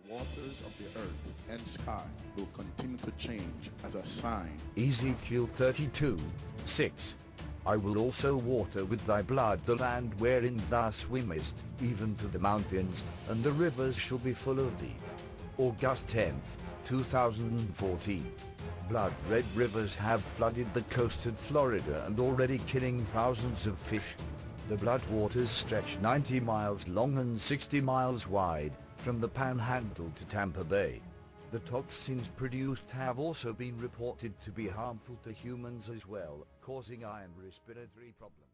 The waters of the earth and sky will continue to change as a sign. Ezekiel 32:6. I will also water with thy blood the land wherein thou swimmest, even to the mountains, and the rivers shall be full of thee. August 10th, 2014. Blood-red rivers have flooded the coast of Florida and already killing thousands of fish. The blood waters stretch 90 miles long and 60 miles wide, from the Panhandle to Tampa Bay. The toxins produced have also been reported to be harmful to humans as well, causing eye and respiratory problems.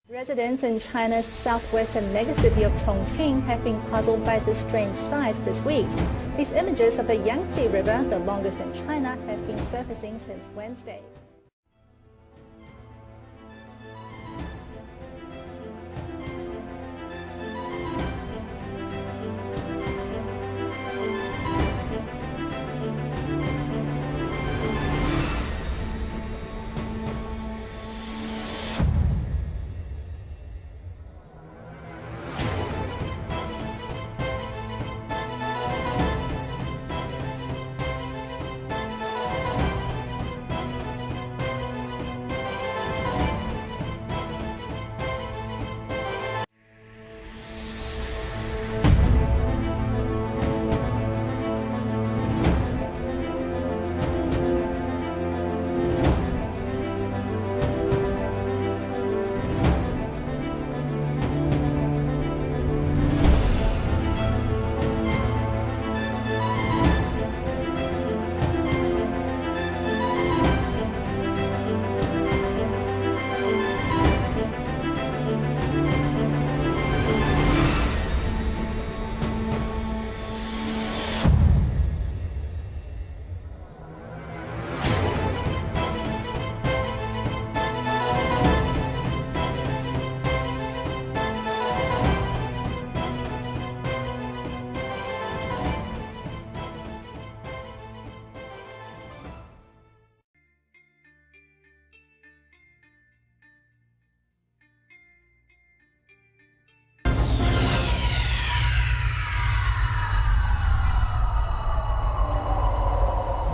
Residents in China's southwestern megacity of Chongqing have been puzzled by this strange sight this week. These images of the Yangtze River, the longest in China, have been surfacing since Wednesday.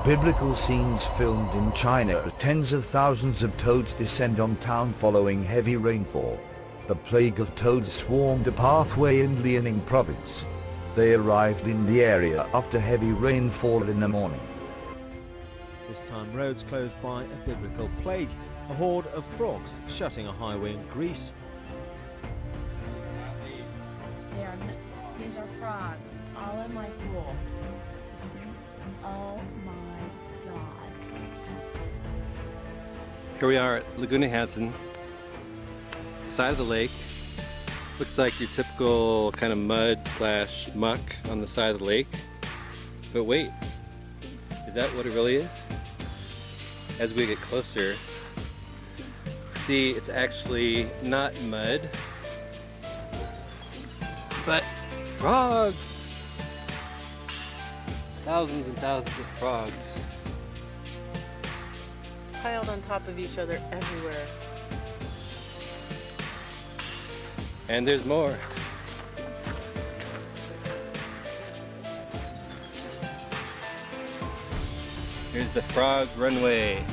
Biblical scenes filmed in China. Tens of thousands of toads descend on town following heavy rainfall. The plague of toads swarmed a pathway in Liaoning province. They arrived in the area after heavy rainfall in the morning. This time roads closed by a biblical plague, a horde of frogs shutting a highway in Greece. These are frogs, all in my pool. Oh my God. Here we are at Laguna Hansen, side of the lake. Looks like your typical kind of mud slash muck on the side of the lake. But wait, is that what it really is? As we get closer, see it's actually not mud, but frogs! Thousands and thousands of frogs. Piled on top of each other everywhere. And there's more. Here's the frog runway.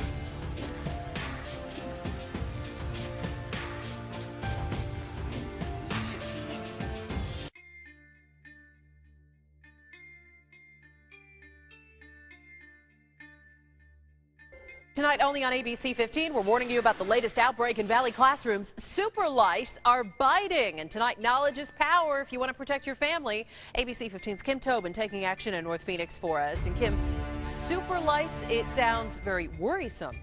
Tonight only on ABC 15, we're warning you about the latest outbreak in Valley classrooms. Super lice are biting, and tonight knowledge is power if you want to protect your family. ABC 15's Kim Tobin taking action in North Phoenix for us. And Kim, super lice, it sounds very worrisome.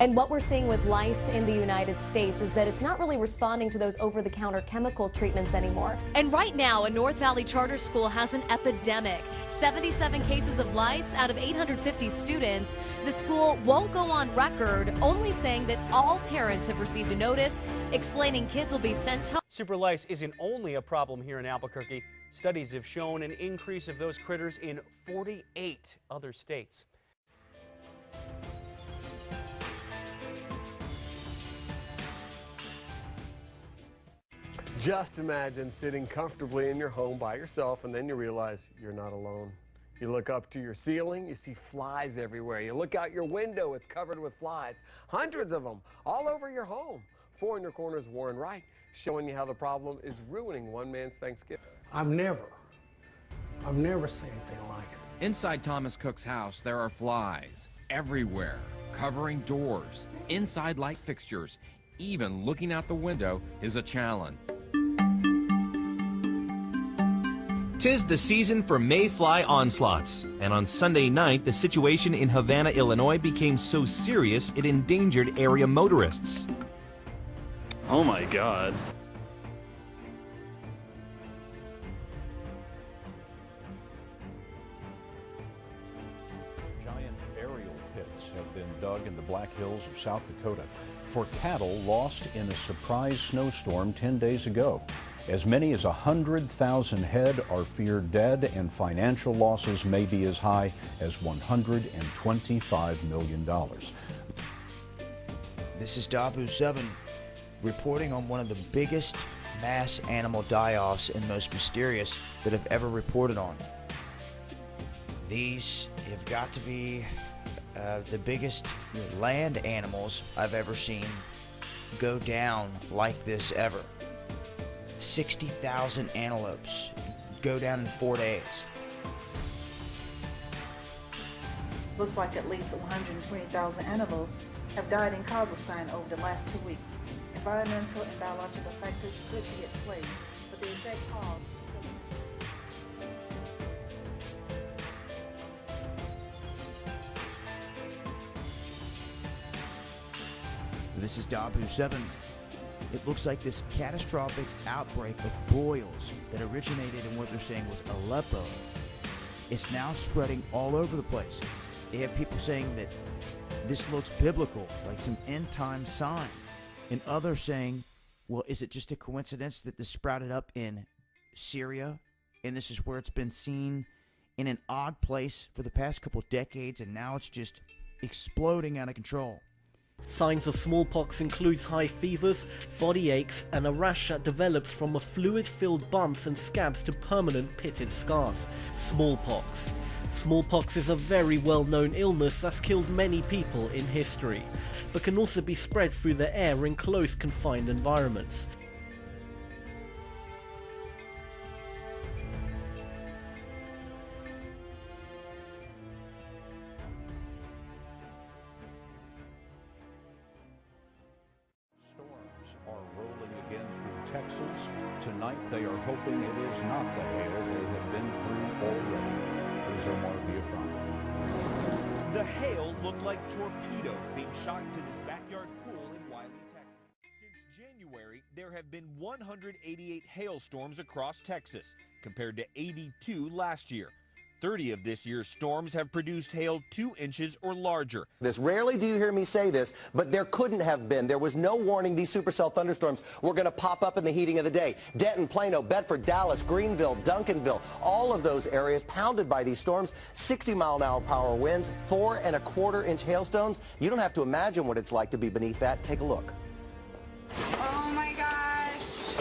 And what we're seeing with lice in the United States is that it's not really responding to those over-the-counter chemical treatments anymore. And right now, a North Valley charter school has an epidemic. 77 cases of lice out of 850 students. The school won't go on record, only saying that all parents have received a notice explaining kids will be sent home. Super lice isn't only a problem here in Albuquerque. Studies have shown an increase of those critters in 48 other states. Just imagine sitting comfortably in your home by yourself, and then you realize you're not alone. You look up to your ceiling, you see flies everywhere. You look out your window, it's covered with flies. Hundreds of them all over your home. Four in your corners, Warren Wright, showing you how the problem is ruining one man's Thanksgiving. I've never seen anything like it. Inside Thomas Cook's house, there are flies everywhere, covering doors, inside light fixtures. Even looking out the window is a challenge. 'Tis the season for mayfly onslaughts, and on Sunday night, the situation in Havana, Illinois became so serious it endangered area motorists. Oh my God. Giant burial pits have been dug in the Black Hills of South Dakota for cattle lost in a surprise snowstorm 10 days ago. As many as 100,000 head are feared dead, and financial losses may be as high as $125 million. This is Dabu 7 reporting on one of the biggest mass animal die-offs and most mysterious that I've ever reported on. These have got to be the biggest land animals I've ever seen go down like this ever. 60,000 antelopes go down in 4 days. Looks like at least 120,000 antelopes have died in Kazakhstan over the last 2 weeks. Environmental and biological factors could be at play, but the exact cause is still a mystery. This is Dabu 7. It looks like this catastrophic outbreak of boils that originated in what they're saying was Aleppo is now spreading all over the place. They have people saying that this looks biblical, like some end-time sign. And others saying, well, is it just a coincidence that this sprouted up in Syria, and this is where it's been seen in an odd place for the past couple decades, and now it's just exploding out of control? Signs of smallpox includes high fevers, body aches, and a rash that develops from a fluid-filled bumps and scabs to permanent pitted scars. Smallpox. Smallpox is a very well-known illness that's killed many people in history, but can also be spread through the air in close confined environments. Texas. Tonight they are hoping it is not the hail they have been through already. Here's Omar Villafranca. The hail looked like torpedoes being shot into this backyard pool in Wiley, Texas. Since January, there have been 188 hailstorms across Texas, compared to 82 last year. 30 of this year's storms have produced hail 2 inches or larger. Rarely do you hear me say this, but there couldn't have been. There was no warning these supercell thunderstorms were going to pop up in the heating of the day. Denton, Plano, Bedford, Dallas, Greenville, Duncanville, all of those areas pounded by these storms. 60-mile-an-hour winds, 4 1/4 inch hailstones. You don't have to imagine what it's like to be beneath that. Take a look. Oh my gosh.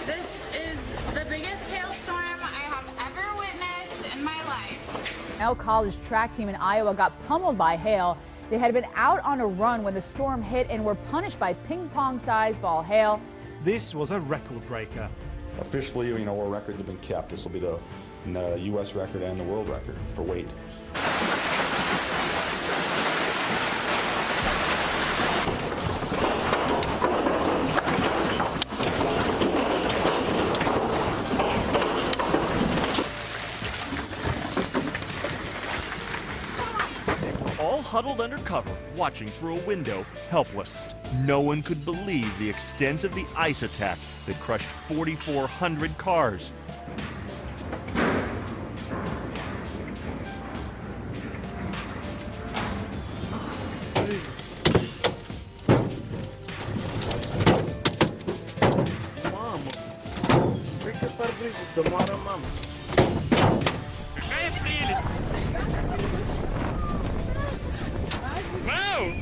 This is the biggest hailstorm I have ever witnessed in my life. Yale College track team in Iowa got pummeled by hail. They had been out on a run when the storm hit and were punished by ping-pong-sized ball hail. This was a record breaker. Officially, world records have been kept. This will be the U.S. record and the world record for weight. Huddled under cover, watching through a window, helpless. No one could believe the extent of the ice attack that crushed 4,400 cars. Mom, break the parabrisas, tomorrow, mom. Wow!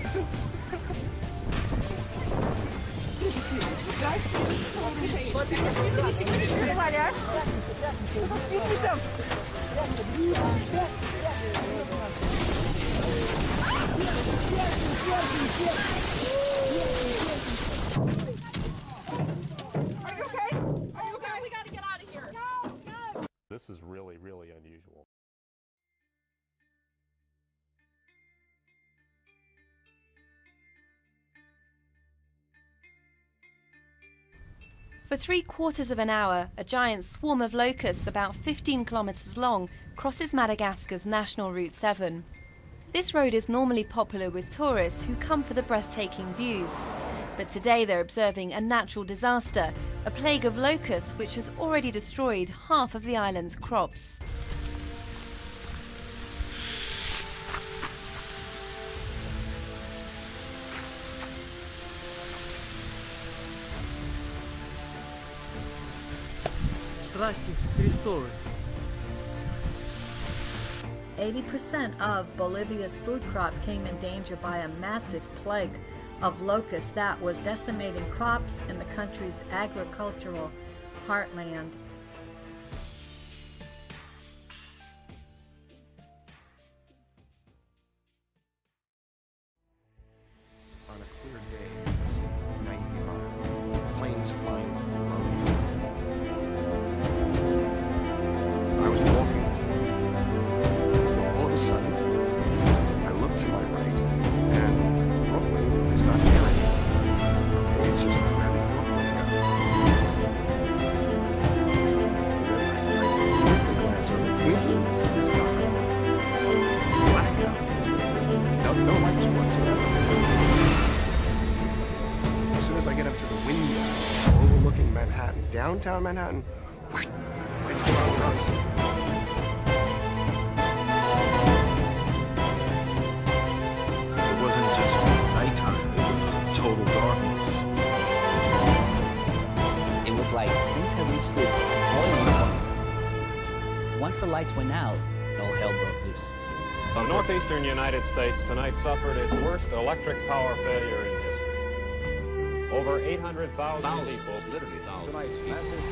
This is really, really unusual. For 3/4 of an hour, a giant swarm of locusts about 15 kilometers long crosses Madagascar's National Route 7. This road is normally popular with tourists who come for the breathtaking views. But today they're observing a natural disaster, a plague of locusts which has already destroyed half of the island's crops. Здрасте, Христовы. 80% of Bolivia's food crop came in danger by a massive plague of locusts that was decimating crops in the country's agricultural heartland. On a clear day, night beyond, planes flying low. I was walking. All of a sudden, I looked to my right, and Brooklyn is not there anymore. It's just a random Brooklyn now. I glance over. Queens is gone. It's black out. No lights whatsoever. As soon as I get up to the window overlooking Manhattan, downtown Manhattan, lights go out and run. It wasn't just nighttime, it was total darkness. It was like things had reached this boiling point. Once the lights went out, all hell broke loose. The northeastern United States tonight suffered its worst electric power failure in history. Over 800,000 people, literally thousands, tonight's massive